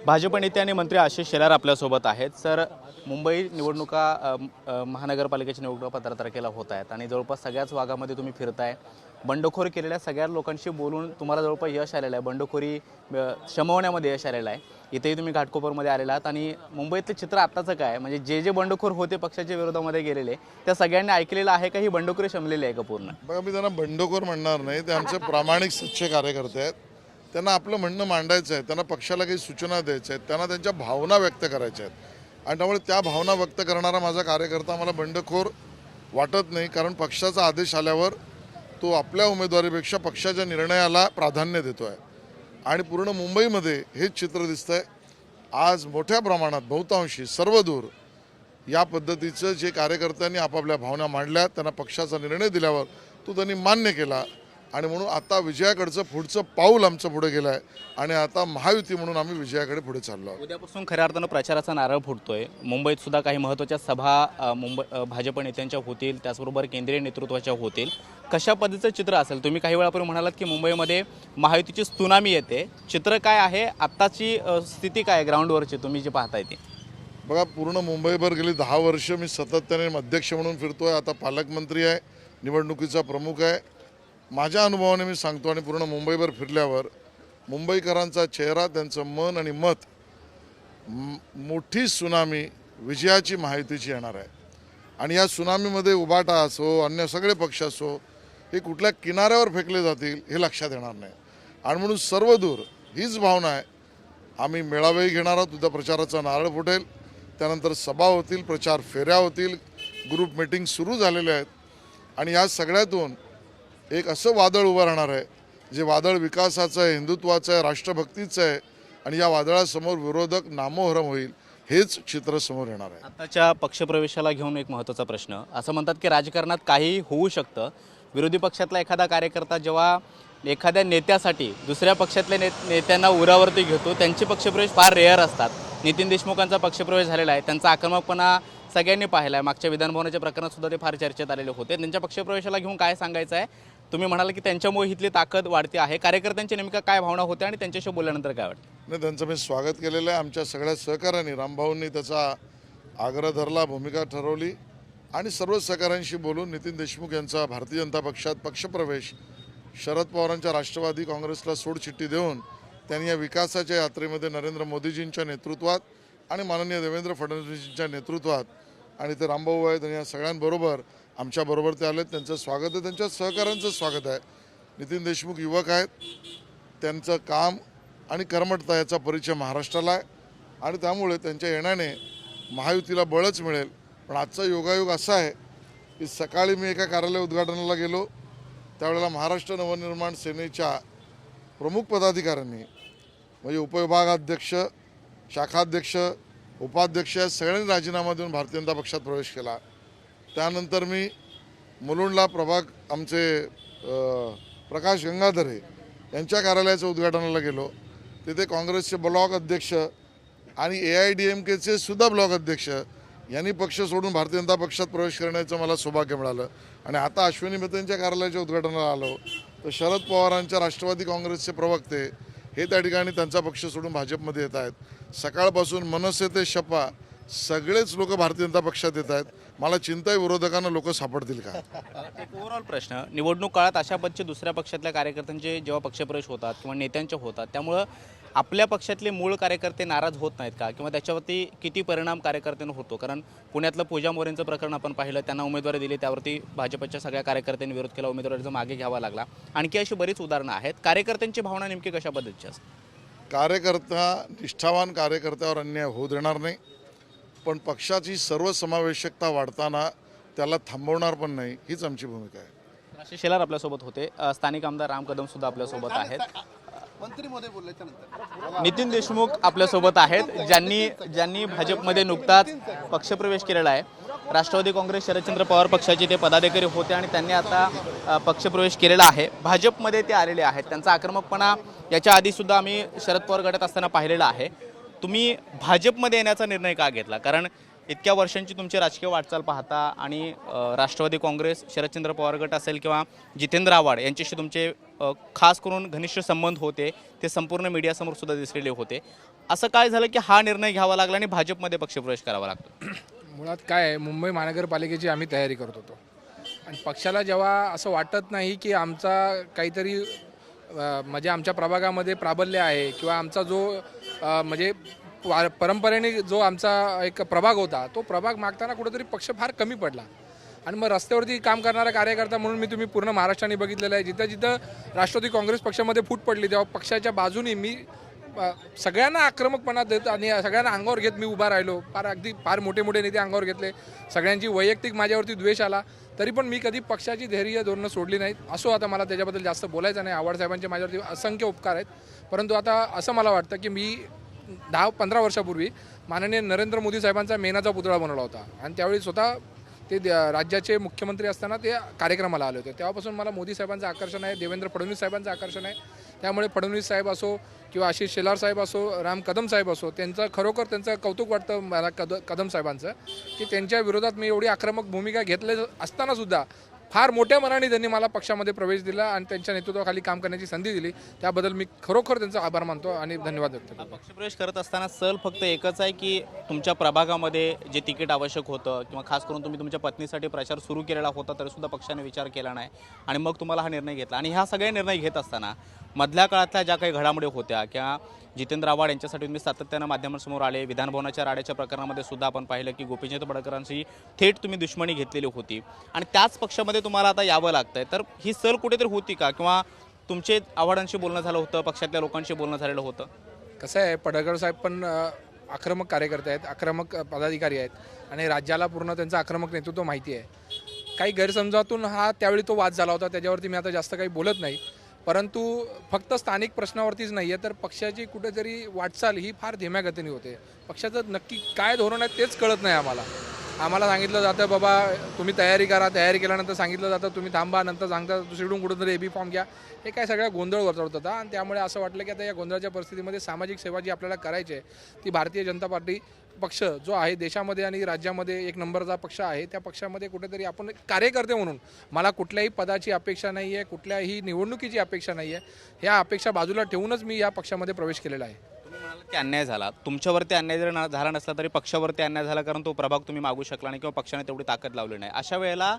भाजप नेते आणि मंत्री आशिष शेलार आपल्यासोबत आहेत। सर, मुंबई निवडणुका महानगरपालिकेच्या निवडणुका 15 तारखेला होत आहेत आणि जवळपास सगळ्याच भागामध्ये तुम्ही फिरताय। बंडखोरी केलेल्या सगळ्या लोकांशी बोलून तुम्हाला जवळपास यश आलेलं आहे, बंडखोरी शमवण्यामध्ये यश आलेलं आहे। इथेही तुम्ही घाटकोपरमध्ये आलेला आहात आणि मुंबईतलं चित्र आत्ताचं काय, म्हणजे जे बंडखोर होते पक्षाच्या विरोधामध्ये गेलेले, त्या सगळ्यांनी ऐकलेलं आहे का ही बंडखोरी शमलेली आहे का पूर्ण? बघा, मी त्यांना बंडखोर म्हणणार नाही, ते आमचे प्रामाणिक सच्चे कार्यकर्ते आहेत। त्यांना आपलं म्हणणं मांडायचं आहे, त्यांना पक्षाला काही सूचना द्यायच्या आहेत, त्यांना त्यांच्या भावना व्यक्त करायच्या आहेत आणि त्यामुळे त्या भावना व्यक्त करणारा माझा कार्यकर्ता मला बंडखोर वाटत नाही। कारण पक्षाचा आदेश आल्यावर तो आपल्या उमेदवारीपेक्षा पक्षाच्या निर्णयाला प्राधान्य देतो आहे आणि पूर्ण मुंबईमध्ये हेच चित्र दिसतंय। आज मोठ्या प्रमाणात बहुतांशी सर्वदूर या पद्धतीचं जे कार्यकर्त्यांनी आपापल्या भावना मांडल्या, त्यांना पक्षाचा निर्णय दिल्यावर तो त्यांनी मान्य केला आणि म्हणून आता विजयाकडचं पुढचं पाऊल आमचं पुढे गेलं आहे आणि आता महायुती म्हणून आम्ही विजयाकडे पुढे चाललो आहोत। उद्यापासून खऱ्या अर्थानं प्रचाराचा नारळ फुटतोय। मुंबईत सुद्धा काही महत्त्वाच्या सभा भाजप नेत्यांच्या होतील, त्याचबरोबर केंद्रीय नेतृत्वाच्या होतील। कशा पद्धतीचं चित्र असेल? तुम्ही काही वेळापूर्वी म्हणालात की मुंबईमध्ये महायुतीची त्सुनामी येते, चित्र काय आहे आत्ताची स्थिती काय ग्राउंडवरची तुम्ही जे पाहताय ती? बघा, पूर्ण मुंबईभर गेली 10 वर्ष मी सातत्याने अध्यक्ष म्हणून फिरतोय, आता पालकमंत्री आहे, निवडणुकीचा प्रमुख आहे। माझ्या अनुभवाने मी सांगतो आणि पूर्ण मुंबईभर फिरल्यावर मुंबईकरांचा चेहरा, त्यांचं मन आणि मत, मोठी सुनामी विजयाची महायुतीची येणार आहे आणि या सुनामीमध्ये उबाटा असो, अन्य सगळे पक्ष असो, हे कुठल्या किनाऱ्यावर फेकले जातील हे लक्षात येणार नाही आणि म्हणून सर्वदूर हीच भावना आहे। आम्ही मेळावेही घेणार आहोत, उद्या प्रचाराचा नारळ फुटेल, त्यानंतर सभा होतील, प्रचार फेऱ्या होतील, ग्रुप मीटिंग सुरू झालेले आहेत आणि या सगळ्यातून एक असं वादळ उभं राहणार आहे जे वादळ विकासाचं आहे, हिंदुत्वाचं आहे, राष्ट्रभक्तीचं आहे आणि या वादळासमोर विरोधक नामोहरम होईल, हेच चित्र समोर येणार आहे। आताच्या पक्षप्रवेशाला घेऊन एक महत्त्वाचा प्रश्न, असं म्हणतात की राजकारणात काही होऊ शकतं। विरोधी पक्षातला एखादा कार्यकर्ता जेव्हा एखाद्या नेत्यासाठी दुसऱ्या पक्षातल्या नेत्यांना उरावरती घेतो, त्यांचे पक्षप्रवेश फार रेअर असतात। नितीन देशमुखांचा पक्षप्रवेश झालेला आहे, त्यांचा आक्रमकपणा सगळ्यांनी पाहिला आहे। मागच्या विधानभवनाच्या प्रकरणात सुद्धा ते फार चर्चेत आलेले होते। त्यांच्या पक्षप्रवेशाला घेऊन काय सांगायचं आहे? तुम्ही म्हणाल की त्यांच्यामुळे इथली ताकद वाढते आहे, कार्यकर्त्यांची नेमका काय भावना होते आणि त्यांच्याशी बोलल्यानंतर काय वाटतं? नाही, त्यांचं मी स्वागत केलेलं आहे। आमच्या सगळ्या सहकाऱ्यांनी, रामभाऊंनी त्याचा आग्रह धरला, भूमिका ठरवली आणि सर्व सहकाऱ्यांशी बोलून नितीन देशमुख यांचा भारतीय जनता पक्षात पक्षप्रवेश शरद पवारांच्या राष्ट्रवादी काँग्रेसला सोडचिठ्ठी देऊन त्यांनी या विकासाच्या यात्रेमध्ये नरेंद्र मोदीजींच्या नेतृत्वात आणि माननीय देवेंद्र फडणवीसजींच्या नेतृत्वात आणि ते रामभाऊ आहेत आणि या सगळ्यांबरोबर आमच्याबरोबर ते आले, त्यांचं स्वागत आहे, त्यांच्या सहकाऱ्यांचं स्वागत आहे। नितीन देशमुख युवक आहेत, त्यांचं काम आणि कर्मठता याचा परिचय महाराष्ट्राला आहे आणि त्यामुळे त्यांच्या येण्याने महायुतीला बळच मिळेल। पण आजचा योगायोग असा आहे की सकाळी मी एका कार्यालय उद्घाटनाला गेलो, त्यावेळेला महाराष्ट्र नवनिर्माण सेनेच्या प्रमुख पदाधिकाऱ्यांनी म्हणजे उपविभागाध्यक्ष, शाखाध्यक्ष, उपाध्यक्ष या सगळ्यांनी राजीनामा देऊन भारतीय जनता पक्षात प्रवेश केला। त्यानंतर मी मुलुंडला आमचे प्रकाश गंगाधरे यांच्या कार्यालयाच्या उद्घाटनाला गेलो, तिथे काँग्रेसचे ब्लॉक अध्यक्ष आणि AIDMKचे सुद्धा ब्लॉक अध्यक्ष यांनी पक्ष सोडून भारतीय जनता पक्षात प्रवेश करण्याचं मला सौभाग्य मिळालं आणि आता अश्विनी मेहतांच्या कार्यालयाच्या उद्घाटनाला आलो तर शरद पवारांच्या राष्ट्रवादी काँग्रेसचे प्रवक्ते हे त्या ठिकाणी त्यांचा पक्ष सोडून भाजपमध्ये येत आहेत। सकाळपासून मनसे ते शपा सगळेच लोक भारतीय जनता पक्षात येत आहेत। मला चिंता आहे विरोधकांना लोक सापडतील का? एक ओव्हरऑल प्रश्न, निवडणूक काळात अशा पद्धतीचे दुसऱ्या पक्षातल्या कार्यकर्त्यांचे जेव्हा पक्षप्रवेश होतात किंवा नेत्यांचे होतात, त्यामुळं आपल्या पक्षातले मूळ कार्यकर्ते नाराज होत नाहीत का किंवा त्याच्यावरती किती परिणाम कार्यकर्त्यांना होतो? कारण पुण्यातलं पूजा मोरेंचं प्रकरण आपण पाहिलं, त्यांना उमेदवारी दिली, त्यावरती भाजपच्या सगळ्या कार्यकर्त्यांनी विरोध केला, उमेदवारीचा मागे घ्यावा लागला। आणखी अशी बरीच उदाहरणं आहेत। कार्यकर्त्यांची भावना नेमकी कशा पद्धतीची असते? कार्यकर्ता, निष्ठावान कार्यकर्त्यावर अन्याय होऊ देणार नाही, पण पक्षाची सर्वसमावेशकता वाढताना त्याला थांबवणार पण नाही, हीच आमची भूमिका आहे। आशिष शेलार आपल्यासोबत होते, स्थानिक आमदार राम कदम सुद्धा आपल्यासोबत आहेत, नितीन देशमुख आपल्यासोबत आहेत, ज्यांनी भाजपमध्ये नुकताच पक्षप्रवेश केलेला आहे। राष्ट्रवादी काँग्रेस शरदचंद्र पवार पक्षाचे ते पदाधिकारी होते आणि त्यांनी आता पक्षप्रवेश केलेला आहे, भाजपमध्ये ते आलेले आहेत। त्यांचा आक्रमकपणा याच्या आधीसुद्धा आम्ही शरद पवार गटात असताना पाहिलेला आहे। तुम्ही भाजपमध्ये येण्याचा निर्णय का घेतला? कारण इतक्या वर्षांची तुमची राजकीय वाटचाल पाहता आणि राष्ट्रवादी काँग्रेस, शरदचंद्र पवार गट असेल किंवा जितेंद्र आव्हाड यांच्याशी तुमचे खास करून घनिष्ठ संबंध होते, ते संपूर्ण मीडियासमोर सुद्धा दिसलेले होते। असं काय झालं की हा निर्णय घ्यावा लागला आणि भाजपमध्ये पक्षप्रवेश करावा लागतो? मुळात काय आहे, मुंबई महानगरपालिकेची आम्ही तयारी करत होतो आणि पक्षाला जेव्हा असं वाटत नाही की आमचा काहीतरी म्हणजे आमच्या प्रभागामध्ये प्राबल्य आहे किंवा आमचा जो म्हणजे परंपरेने जो आमचा एक प्रभाग होता तो प्रभाग मागताना कुठेतरी पक्ष फार कमी पडला. आणि मग रस्त्यावरती काम करणारा कार्यकर्ता म्हणून तुम्ही पूर्ण महाराष्ट्राने बघितलेलं आहे, जिथं जिथं राष्ट्रवादी काँग्रेस पक्षामध्ये फूट पडली तेव्हा पक्षाच्या बाजूने मी सगळ्यांना आक्रमकपणा देत आणि सगळ्यांना अंगावर घेत मी उभा राहिलो. फार मोठे मोठे नेते अंगावर घेतले, सगळ्यांची वैयक्तिक माझ्यावरती द्वेष आला, तरी पण मी कधी पक्षाची धैर्य धोरणं सोडली नाहीत. असो, आता मला त्याच्याबद्दल जास्त बोलायचं नाही. आव्हाड साहेबांचे माझ्यावरती असंख्य उपकार आहेत, परंतु आता असं मला वाटतं की मी 10-15 वर्षापूर्वी माननीय नरेंद्र मोदी साहेबांचा मेणाचा पुतळा बनवला होता आणि त्यावेळी स्वतः ते राज्याचे मुख्यमंत्री असताना ते कार्यक्रमाला आले होते. तेव्हापासून मला मोदी साहेबांचं आकर्षण आहे, देवेंद्र फडणवीस साहेबांचं आकर्षण आहे. त्यामुळे फडणवीस साहेब असो किंवा आशिष शेलार साहेब असो, राम कदम साहेब असो, त्यांचं कौतुक वाटतं मला कदम साहेबांचं की त्यांच्या विरोधात मी एवढी आक्रमक भूमिका घेतली असतानासुद्धा फार मोठ्या मनाने त्यांनी मला पक्षामध्ये प्रवेश दिला आणि त्यांच्या नेतृत्वाखाली काम करण्याची संधी दिली. त्याबद्दल मी खरोखर त्यांचा आभार मानतो आणि धन्यवाद व्यक्त करतो. पक्षप्रवेश करत असताना सल फक्त एकच आहे की तुमच्या प्रभागामध्ये जे तिकीट आवश्यक होतं किंवा खास करून तुम्ही तुमच्या पत्नीसाठी प्रचार सुरू केलेला होता तरीसुद्धा पक्षाने विचार केला नाही आणि मग तुम्हाला हा निर्णय घेतला. आणि ह्या सगळे निर्णय घेत असताना मधल्या काळातल्या ज्या काही घडामोडी होत्या किंवा जितेंद्र आव्हाड यांच्यासाठी तुम्ही सातत्यानं माध्यमांसमोर आले, विधानभवनाच्या राड्याच्या प्रकरणामध्ये सुद्धा आपण पाहिलं की गोपीचंद पडळकरांशी थेट तुम्ही दुश्मनी घेतलेली होती आणि त्याच पक्षामध्ये तुम्हाला आता यावं लागतंय, तर ही सल कुठेतरी होती का किंवा तुमचे आव्हाडांशी बोलणं झालं होतं, पक्षातल्या लोकांशी बोलणं झालेलं होतं? कसं आहे, पडळकर साहेब पण आक्रमक कार्यकर्ते आहेत, आक्रमक पदाधिकारी आहेत आणि राज्याला पूर्ण त्यांचं आक्रमक नेतृत्व माहिती आहे. काही गैरसमजातून त्यावेळी तो वाद झाला होता, त्याच्यावरती मी आता जास्त काही बोलत नाही. परंतु फक्त स्थानिक प्रश्नावरतीच नाही आहे तर पक्षाची कुठेतरी वाटचाल ही फार धीम्या गतीने होते. पक्षाचं नक्की काय धोरण आहे तेच कळत नाही आम्हाला सांगितलं जातं बाबा तुम्ही तयारी करा, तयारी केल्यानंतर सांगितलं जातं तुम्ही थांबा, नंतर सांगता दुसरीकडून कुठंतरी AB फॉर्म घ्या. हे काय सगळा गोंधळ वर्तवत होता आणि त्यामुळे असं वाटलं की आता या गोंधळाच्या परिस्थितीमध्ये सामाजिक सेवा जी आपल्याला करायची आहे ती भारतीय जनता पार्टी पक्ष जो आहे देशामध्ये आणि राज्यामध्ये एक नंबरचा पक्ष आहे, त्या पक्षामध्ये कुठेतरी आपण कार्यकर्ते म्हणून मला कुठल्याही पदाची अपेक्षा नाही आहे, कुठल्याही निवडणुकीची अपेक्षा नाही आहे. ह्या अपेक्षा बाजूला ठेवूनच मी या पक्षामध्ये प्रवेश केलेला आहे. की अन्याय झाला, तुमच्यावरती अन्याय जरी झाला नसला तरी पक्षावरती अन्याय झाला, कारण तो प्रभाग तुम्ही मागू शकला नाही किंवा पक्षाने तेवढी ताकद लावली नाही. अशा वेळेला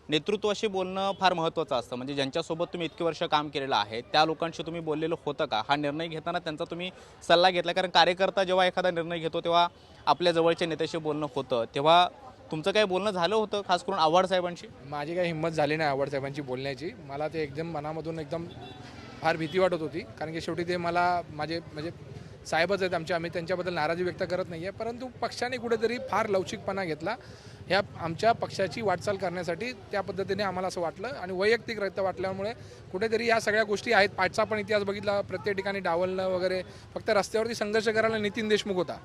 नेतृत्वाशी बोलणं फार महत्त्वाचं असतं. म्हणजे ज्यांच्यासोबत तुम्ही इतकी वर्ष काम केलेलं आहे त्या लोकांशी तुम्ही बोललेलं होतं का? हा निर्णय घेताना त्यांचा तुम्ही सल्ला घेतला? कारण कार्यकर्ता जेव्हा एखादा निर्णय घेतो तेव्हा आपल्या जवळच्या नेत्याशी बोलणं होतं, तेव्हा तुमचं काही बोलणं झालं होतं खास करून आव्हाड साहेबांशी? माझी काही हिंमत झाली नाही आव्हाड साहेबांची बोलण्याची. मला ते एकदम मनामधून एकदम फार भीती वाटत होती, कारण की शेवटी ते मला माझे म्हणजे साहेबच आहेत आम्ही त्यांच्याबद्दल नाराजी व्यक्त करत नाही आहे. परंतु पक्षाने कुठेतरी फार लवचिकपणा घेतला ह्या आमच्या पक्षाची वाटचाल करण्यासाठी. त्या पद्धतीने आम्हाला असं वाटलं आणि वैयक्तिकरित्या वाटल्यामुळे कुठेतरी या सगळ्या गोष्टी आहेत. पाठचा पण इतिहास बघितला, प्रत्येक ठिकाणी डावलणं वगैरे, फक्त रस्त्यावरती संघर्ष करायला नितीन देशमुख होता.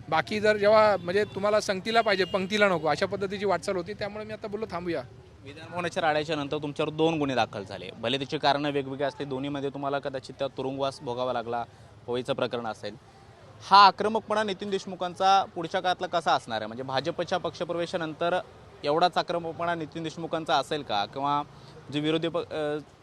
बाकी जर जेव्हा म्हणजे तुम्हाला संगतीला पाहिजे पंक्तीला नको अशा पद्धतीची वाटचाल होती. त्यामुळे मी आता बोललो थांबूया. विधानभवनाच्या राड्याच्या नंतर तुमच्यावर 2 गुन्हे दाखल झाले. भले त्याची कारणं वेगवेगळी असते, दोन्हीमध्ये तुम्हाला कदाचित त्या तुरुंगवास भोगावा लागला, होळीचं प्रकरण असेल. हा आक्रमकपणा नितीन देशमुखांचा पुढच्या काळातला कसा असणार आहे? म्हणजे भाजपच्या पक्षप्रवेशानंतर एवढाच आक्रमकपणा नितीन देशमुखांचा असेल का? किंवा जे विरोधी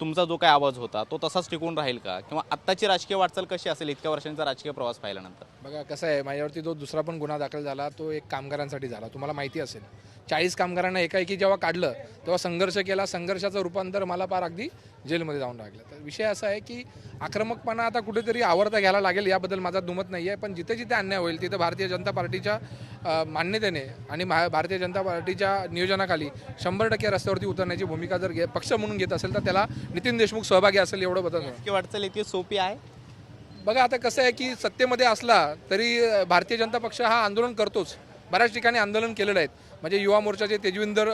तुमचा जो काही आवाज होता तो तसाच टिकून राहील का? किंवा आत्ताची राजकीय वाटचाल कशी असेल इतक्या वर्षांचा राजकीय प्रवास पाहिल्यानंतर? बघा कसं आहे, माझ्यावरती जो दुसरा पण गुन्हा दाखल झाला तो एक कामगारांसाठी झाला. तुम्हाला माहिती असेल 40 कामगारांना एकाएकी जेव्हा काढलं तेव्हा संघर्ष केला. संघर्षाचं रूपांतर मला पार अगदी जेलमध्ये जाऊन लागलं. तर विषय असा आहे की आक्रमकपणा आता कुठेतरी आवडता घ्यायला लागेल याबद्दल माझा दुमत नाही आहे. पण जिथे जिथे अन्याय होईल तिथं भारतीय जनता पार्टीच्या मान्यतेने आणि भारतीय जनता पार्टीच्या नियोजनाखाली 100% रस्त्यावरती उतरण्याची भूमिका जर पक्ष म्हणून घेत असेल तर त्याला नितीन देशमुख सहभागी असेल एवढं बदल. राजकीय वाटचाल इतकी सोपी आहे? बघा आता कसं आहे की सत्तेमध्ये असला तरी भारतीय जनता पक्ष हा आंदोलन करतोच. बऱ्याच ठिकाणी आंदोलन केलेलं आहेत. म्हणजे युवा मोर्चाचे तेजविंदर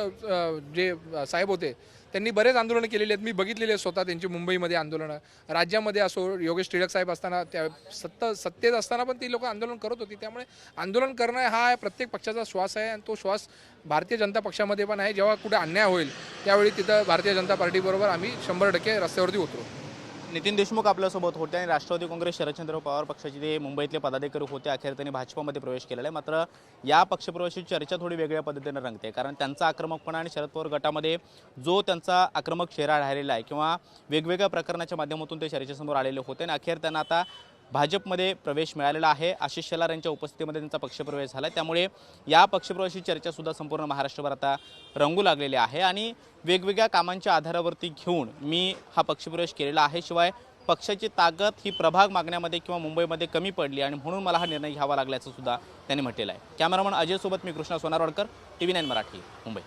जे साहेब होते त्यांनी बरेच आंदोलनं केलेली आहेत. मी बघितलेली आहेत स्वतः त्यांची मुंबईमध्ये आंदोलनं. राज्यामध्ये असो योगेश टिळक साहेब असताना त्या सत्तेत असताना पण ती लोक आंदोलन करत होती. त्यामुळे आंदोलन करणं हा प्रत्येक पक्षाचा श्वास आहे आणि तो श्वास भारतीय जनता पक्षामध्ये पण आहे. जेव्हा कुठे अन्याय होईल त्यावेळी तिथं भारतीय जनता पार्टीबरोबर आम्ही 100% रस्त्यावरती उतरू. नितीन देशमुख आपल्यासोबत होते आणि राष्ट्रवादी काँग्रेस शरदचंद्र पवार पक्षाचे ते मुंबईतले पदाधिकारी होते. अखेर त्यांनी भाजपमध्ये प्रवेश केलेला आहे. मात्र या पक्षप्रवेशाची चर्चा थोडी वेगळ्या पद्धतीने रंगते, कारण त्यांचा आक्रमकपणा आणि शरद पवार गटामध्ये जो त्यांचा आक्रमक चेहरा राहिलेला आहे किंवा वेगवेगळ्या प्रकरणाच्या माध्यमातून ते चर्चेसमोर आलेले होते आणि अखेर त्यांना आता भाजपमध्ये प्रवेश मिळालेला आहे. आशिष शेलार यांच्या उपस्थितीमध्ये त्यांचा पक्षप्रवेश झाला. त्यामुळे या पक्षप्रवेशाची चर्चासुद्धा संपूर्ण महाराष्ट्रभर आता रंगू लागलेली आहे आणि वेगवेगळ्या कामांच्या आधारावरती घेऊन मी हा पक्षप्रवेश केलेला आहे. शिवाय पक्षाची ताकद ही प्रभाग मागण्यामध्ये किंवा मुंबईमध्ये कमी पडली आणि म्हणून मला हा निर्णय घ्यावा लागल्याचं सुद्धा त्यांनी म्हटलेलं आहे. कॅमेरामन अजयसोबत मी कृष्णा सोनारवाडकर, TV9 मराठी, मुंबई.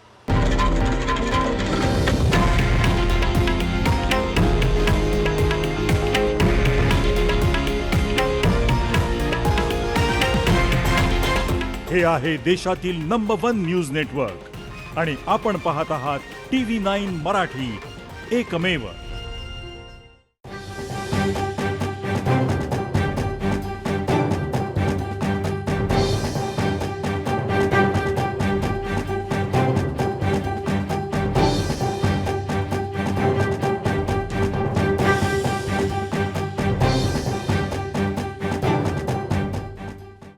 हे आहे देशातील नंबर 1 न्यूज नेटवर्क आणि आपण पाहत आहात TV9 मराठी, एकमेव.